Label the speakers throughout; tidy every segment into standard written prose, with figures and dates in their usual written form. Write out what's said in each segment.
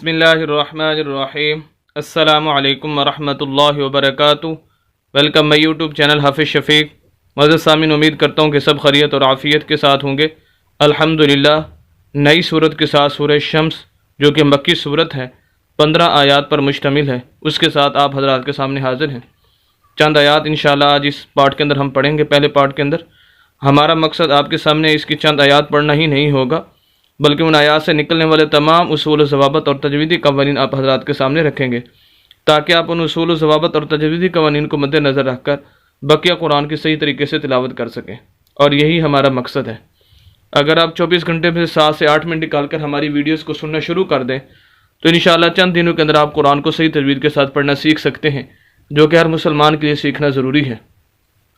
Speaker 1: بسم اللہ الرحمن الرحیم السلام علیکم ورحمۃ اللہ وبرکاتہ۔ ویلکم مائی یوٹیوب چینل حافظ شفیق۔ معزز سامعین، امید کرتا ہوں کہ سب خیریت اور عافیت کے ساتھ ہوں گے۔ الحمدللہ نئی صورت کے ساتھ سورہ شمس جو کہ مکی صورت ہے، 15 آیات پر مشتمل ہے، اس کے ساتھ آپ حضرات کے سامنے حاضر ہیں۔ چند آیات انشاءاللہ آج اس پارٹ کے اندر ہم پڑھیں گے۔ پہلے پارٹ کے اندر ہمارا مقصد آپ کے سامنے اس کی چند آیات پڑھنا ہی نہیں ہوگا، بلکہ ان آیات سے نکلنے والے تمام اصول و ضوابط اور تجویدی قوانین آپ حضرات کے سامنے رکھیں گے، تاکہ آپ ان اصول و ضوابط اور تجویدی قوانین کو مد نظر رکھ کر بقیہ قرآن کی صحیح طریقے سے تلاوت کر سکیں، اور یہی ہمارا مقصد ہے۔ اگر آپ 24 گھنٹے میں 7 سے 8 منٹ نکال کر ہماری ویڈیوز کو سننا شروع کر دیں تو انشاءاللہ چند دنوں کے اندر آپ قرآن کو صحیح تجوید کے ساتھ پڑھنا سیکھ سکتے ہیں، جو کہ ہر مسلمان کے لیے سیکھنا ضروری ہے۔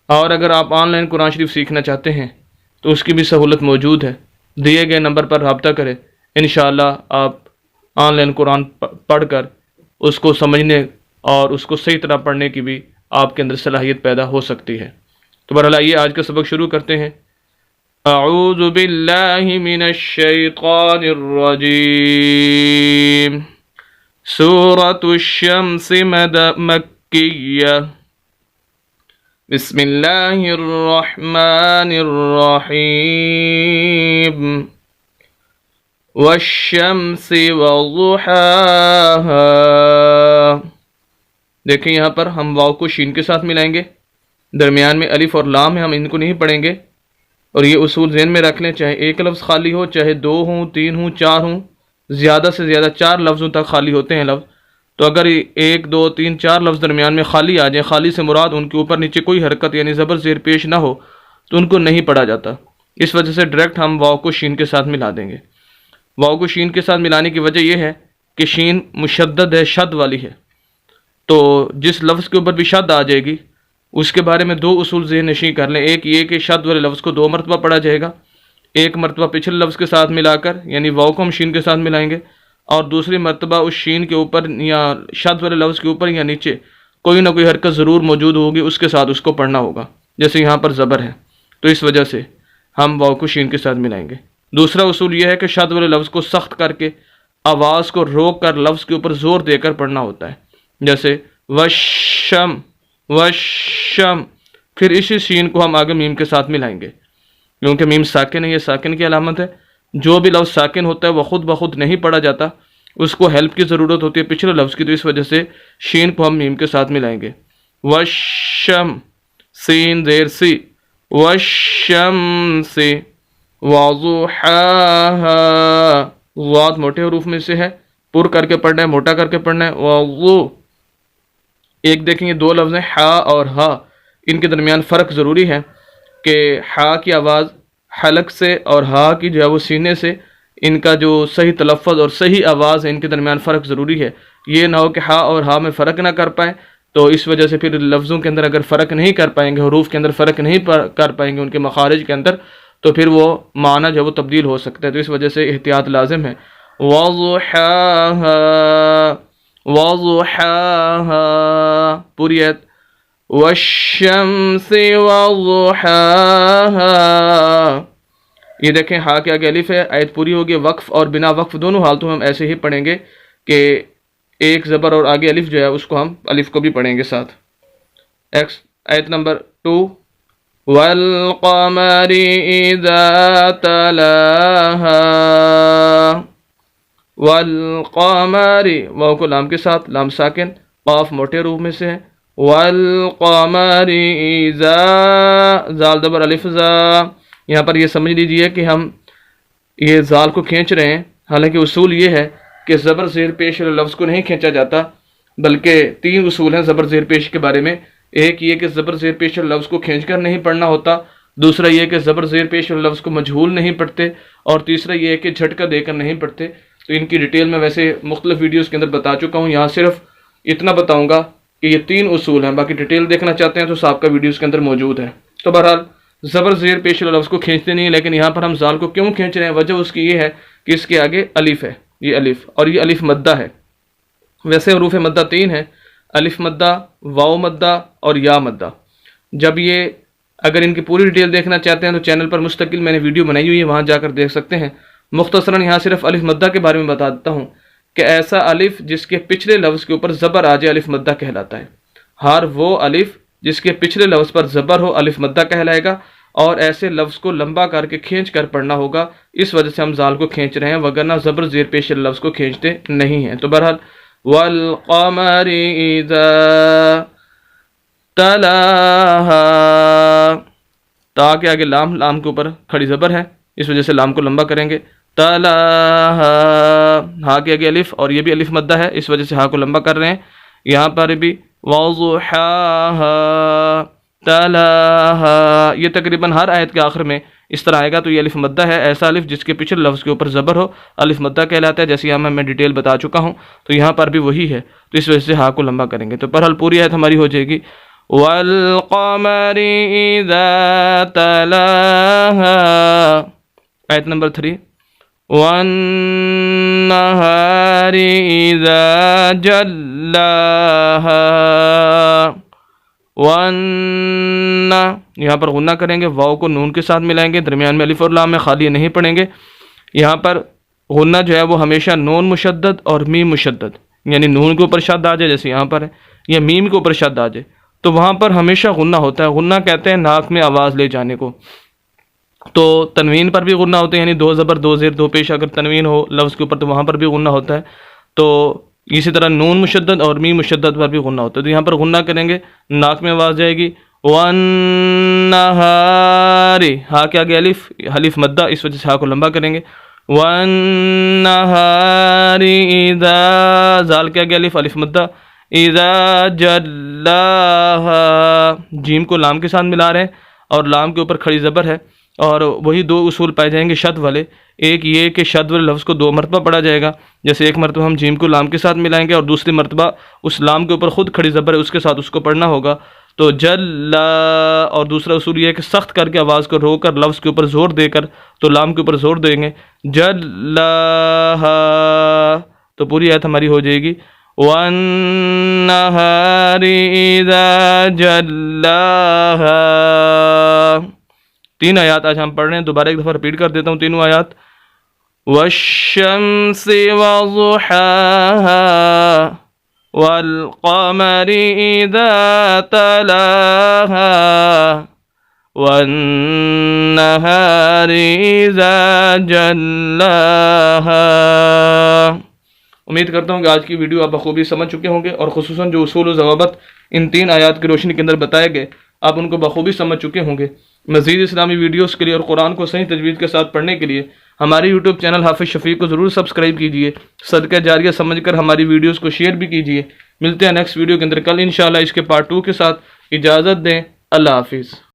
Speaker 1: اور اگر آپ آن لائن قرآن شریف سیکھنا چاہتے ہیں تو اس کی بھی سہولت موجود ہے، دیے گئے نمبر پر رابطہ کریں۔ انشاءاللہ آپ آن لائن قرآن پڑھ کر اس کو سمجھنے اور اس کو صحیح طرح پڑھنے کی بھی آپ کے اندر صلاحیت پیدا ہو سکتی ہے۔ تو بہرحال آئیے آج کا سبق شروع کرتے ہیں۔ اعوذ باللہ من الشیطان الرجیم۔ سورۃ الشمس مکیہ۔ بسم اللہ الرحمن الرحیم۔ والشمس وضحاها۔ دیکھیں یہاں پر ہم واو کو شین کے ساتھ ملائیں گے، درمیان میں الف اور لام ہے، ہم ان کو نہیں پڑھیں گے، اور یہ اصول ذہن میں رکھ لیں، چاہے ایک لفظ خالی ہو، چاہے 2 ہوں، 3 ہوں، 4 ہوں، زیادہ سے زیادہ 4 لفظوں تک خالی ہوتے ہیں لفظ۔ تو اگر 1 2 3 4 لفظ درمیان میں خالی آ جائیں، خالی سے مراد ان کے اوپر نیچے کوئی حرکت یعنی زبر زیر پیش نہ ہو، تو ان کو نہیں پڑھا جاتا۔ اس وجہ سے ڈائریکٹ ہم واو کو شین کے ساتھ ملا دیں گے۔ واو کو شین کے ساتھ ملانے کی وجہ یہ ہے کہ شین مشدد ہے، شد والی ہے، تو جس لفظ کے اوپر بھی شد آ جائے گی اس کے بارے میں 2 اصول ذہن نشین کر لیں۔ ایک یہ کہ شد والے لفظ کو 2 مرتبہ پڑھا جائے گا، ایک مرتبہ پچھلے لفظ کے ساتھ ملا کر یعنی واو کو ہم شین کے ساتھ ملائیں گے، اور دوسری مرتبہ اس شین کے اوپر یا شد والے لفظ کے اوپر یا نیچے کوئی نہ کوئی حرکت ضرور موجود ہوگی، اس کے ساتھ اس کو پڑھنا ہوگا، جیسے یہاں پر زبر ہے، تو اس وجہ سے ہم واو کو شین کے ساتھ ملائیں گے۔ دوسرا اصول یہ ہے کہ شد والے لفظ کو سخت کر کے آواز کو روک کر لفظ کے اوپر زور دے کر پڑھنا ہوتا ہے، جیسے وشم وشم، پھر اسی شین کو ہم آگے میم کے ساتھ ملائیں گے، کیونکہ میم ساکن ہے، یہ ساکن کی علامت ہے۔ جو بھی لفظ ساکن ہوتا ہے وہ خود بخود نہیں پڑھا جاتا، اس کو ہیلپ کی ضرورت ہوتی ہے پچھلے لفظ کی، تو اس وجہ سے شین کو ہم میم کے ساتھ ملائیں گے۔ وشم، سین زیر سی، وشمس وضحاها، ضاد موٹے حروف میں سے ہے، پر کر کے پڑھنا ہے، موٹا کر کے پڑھنا ہے۔ وضو، ایک دیکھیں یہ 2 لفظ ہیں ہا اور ہا، ان کے درمیان فرق ضروری ہے کہ ہا کی آواز حلق سے اور ہا کی جو ہے وہ سینے سے، ان کا جو صحیح تلفظ اور صحیح آواز ہے ان کے درمیان فرق ضروری ہے۔ یہ نہ ہو کہ ہا اور ہا میں فرق نہ کر پائیں، تو اس وجہ سے پھر لفظوں کے اندر اگر فرق نہیں کر پائیں گے، حروف کے اندر فرق نہیں کر پائیں گے ان کے مخارج کے اندر، تو پھر وہ معنی جو ہے وہ تبدیل ہو سکتا ہے، تو اس وجہ سے احتیاط لازم ہے۔ وضحاها وضحاها، پوری آیت۔ والشمس وضحاها، یہ دیکھیں ہا کے آگے الف ہے، آیت پوری ہوگی۔ وقف اور بنا وقف دونوں حالتوں میں ہم ایسے ہی پڑھیں گے کہ ایک زبر اور آگے الف جو ہے اس کو ہم الف کو بھی پڑھیں گے ساتھ۔ آیت نمبر 2، والقمر اذا تلاها، والقمر، واو کو لام کے ساتھ، لام ساکن، قاف موٹے روح میں سے ہے۔ والقمر اذا، زال زبر الف زا، یہاں پر یہ سمجھ لیجئے کہ ہم یہ زال کو کھینچ رہے ہیں، حالانکہ اصول یہ ہے کہ زبر زیر پیش لفظ کو نہیں کھینچا جاتا، بلکہ 3 اصول ہیں زبر زیر پیش کے بارے میں۔ ایک یہ کہ زبر زیر پیش لفظ کو کھینچ کر نہیں پڑھنا ہوتا، دوسرا یہ کہ زبر زیر پیش لفظ کو مجہول نہیں پڑھتے، اور تیسرا یہ کہ جھٹکا دے کر نہیں پڑھتے۔ تو ان کی ڈیٹیل میں ویسے مختلف ویڈیوز کے اندر بتا چکا ہوں، یہاں صرف اتنا بتاؤں گا کہ یہ 3 اصول ہیں، باقی ڈیٹیل دیکھنا چاہتے ہیں تو سابقہ ویڈیوز کے اندر موجود ہے۔ تو بہرحال زبر زیر پیش لفظ کو کھینچتے نہیں، لیکن یہاں پر ہم زال کو کیوں کھینچ رہے ہیں؟ وجہ اس کی یہ ہے کہ اس کے آگے الف ہے، یہ الف، اور یہ الف مدہ ہے۔ ویسے حروف مدہ 3 ہیں، الف مدہ، واو مدہ اور یا مدہ۔ جب یہ اگر ان کی پوری ڈیٹیل دیکھنا چاہتے ہیں تو چینل پر مستقل میں نے ویڈیو بنائی ہوئی ہے، وہاں جا کر دیکھ سکتے ہیں۔ مختصراً یہاں صرف الف مدہ کے بارے میں بتا دیتا ہوں کہ ایسا الف جس کے پچھلے لفظ کے اوپر زبر آ جائے الف مدہ کہلاتا ہے. ہر وہ الف جس کے پچھلے لفظ پر زبر ہو الف مدہ کہلائے گا، اور ایسے لفظ کو لمبا کر کے کھینچ کر پڑھنا ہوگا. اس وجہ سے ہم زال کو کھینچ رہے ہیں، وگرنہ زبر زیر پیش لفظ کو کھینچتے نہیں ہیں. تو بہرحال والقمر اذا تلاہا، تا کے آگے لام کے اوپر کھڑی زبر ہے، اس وجہ سے لام کو لمبا کریں گے. تلاہا، ہا کے آگے الف، اور یہ بھی الف مدہ ہے، اس وجہ سے ہا کو لمبا کر رہے ہیں. یہاں پر بھی وضحاہا تلاہا، یہ تقریباً ہر آیت کے آخر میں اس طرح آئے گا. تو یہ الف مدہ ہے، ایسا الف جس کے پچھلے لفظ کے اوپر زبر ہو الف مدہ کہلاتا ہے، جیسے یہاں میں ڈیٹیل بتا چکا ہوں. تو یہاں پر بھی وہی ہے، تو اس وجہ سے ہا کو لمبا کریں گے. تو بہرحال پوری آیت ہماری ہو جائے گی والقمر اذا تلاہا. آیت نمبر 3 والنہار اذا جلاہا. یہاں پر غنہ کریں گے، واو کو نون کے ساتھ ملائیں گے، درمیان میں الف اور لام میں، خالی نہیں پڑھیں گے. یہاں پر غنہ جو ہے وہ ہمیشہ نون مشدد اور میم مشدد، یعنی نون کے اوپر شد آ جائے جیسے یہاں پر ہے، یا میم کے اوپر شد آ جائے تو وہاں پر ہمیشہ غنہ ہوتا ہے. غنہ کہتے ہیں ناک میں آواز لے جانے کو. تو تنوین پر بھی غنہ ہوتے ہیں، یعنی دو زبر دو زیر دو پیش اگر تنوین ہو لفظ کے اوپر تو وہاں پر بھی غنہ ہوتا ہے. تو اسی طرح نون مشدد اور میم مشدد پر بھی غنہ ہوتا ہے. تو یہاں پر غنہ کریں گے، ناک میں آواز جائے گی. والنہار، ہا کے آگے الف مدہ، اس وجہ سے ہا کو لمبا کریں گے. والنہار اذا، زال کے آگے الف مدہ، اذا جلاہا، جیم کو لام کے ساتھ ملا رہے ہیں اور لام کے اوپر کھڑی زبر ہے. اور وہی دو اصول پائے جائیں گے شد والے. ایک یہ کہ شد والے لفظ کو 2 مرتبہ پڑھا جائے گا، جیسے ایک مرتبہ ہم جیم کو لام کے ساتھ ملائیں گے اور دوسری مرتبہ اس لام کے اوپر خود کھڑی زبر ہے اس کے ساتھ اس کو پڑھنا ہوگا. تو جلا، اور دوسرا اصول یہ ہے کہ سخت کر کے آواز کو رو کر لفظ کے اوپر زور دے کر، تو لام کے اوپر زور دیں گے جلاہا. تو پوری آیت ہماری ہو جائے گی والنہار اذا جلاہا. 3 آیات آج ہم پڑھ رہے ہیں، دوبارہ ایک دفعہ ریپیٹ کر دیتا ہوں تینوں آیات. والشمس وضحاہا والقمر اذا تلاہا والنہار اذا جلاہا. امید کرتا ہوں کہ آج کی ویڈیو آپ بخوبی سمجھ چکے ہوں گے، اور خصوصاً جو اصول و ضوابط ان 3 آیات کی روشنی کے اندر بتائے گئے آپ ان کو بخوبی سمجھ چکے ہوں گے. مزید اسلامی ویڈیوز کے لیے اور قرآن کو صحیح تجوید کے ساتھ پڑھنے کے لیے ہماری یوٹیوب چینل حافظ شفیق کو ضرور سبسکرائب کیجیے. صدقہ جاریہ سمجھ کر ہماری ویڈیوز کو شیئر بھی کیجیے. ملتے ہیں نیکسٹ ویڈیو کے اندر کل انشاءاللہ اس کے پارٹ 2 کے ساتھ. اجازت دیں، اللہ حافظ.